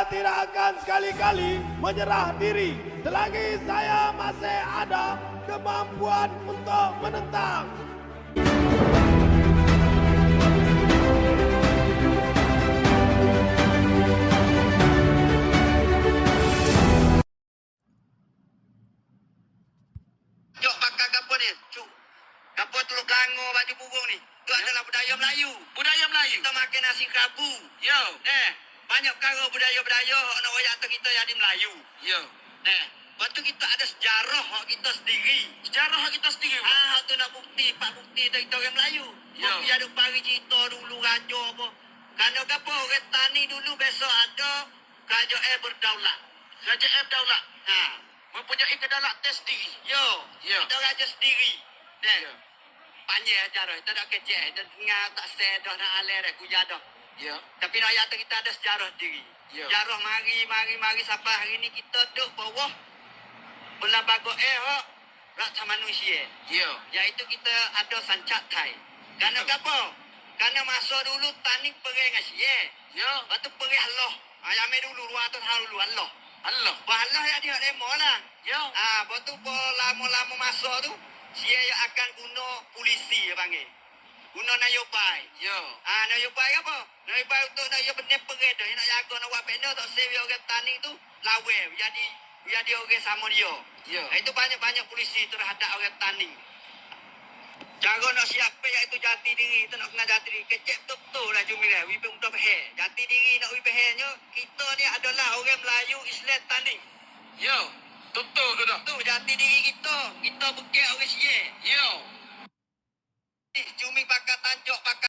tidak akan sekali-kali menyerah diri selagi saya masih ada kemampuan untuk menentang. Cuk pakai gapo ni? Cuk. Gapo teluk lango baju burung ni. Itu adalah budaya Melayu. Budaya Melayu. Kita makan nasi kerabu. Yo. Banyak perkara budaya-budaya hak nak royak atas kita jadi Melayu. Yo. Lepas tu kita ada sejarah hak kita sendiri. Sejarah kita sendiri. Hak tu nak bukti, pak bukti tu kita orang Melayu. Ya. Bukti ada pari cerita dulu raja apa. Kerana apa orang tani dulu besok ada kerajaan berdaulat. Kerajaan Daulat Ha. mempunyai kedaulatan sendiri. Yo. Ya. Kita raja sendiri. Ya. Panjang acara. Kita tak kecil. Kita dengar tak sedar nak alih dah kuya dah. Ya. Tapi rakyat kita ada sejarah diri. Ya. Sejarah mari sampai hari ni kita duduk bawah belah bago hak rakyat manusia. Ya. Iaitu kita ada sancak Thai. Kerana apa? Kerana masa dulu tani pergi ngasih. Ya. Lepas tu pergi Allah. Ayam dulu 200 tahun dulu Allah. Allah. Allah yang dia demo lah. Ya. Lepas tu lama-lama masa tu dia yang akan guna polisi dia panggil. Guna nayobai. Ya. Nayobai apa? Nayobai untuk nak ya benar pereda, nak jaga nak buat benda tak save orang tani tu lawe jadi orang sama dia. Ya. Itu banyak polisi terhadap orang tani. Cara nak siapa iaitu jati diri, kita nak kena jati diri. Kecek betul lah Jumilah, wipin untuk pehe. Jati diri nak wipehnya, kita ni adalah orang Melayu Islam tani. Ya. Betul tu dah. Tu jati diri kita. Kita bukit orang Sia. Ya. Cumi pakai tancuk pakai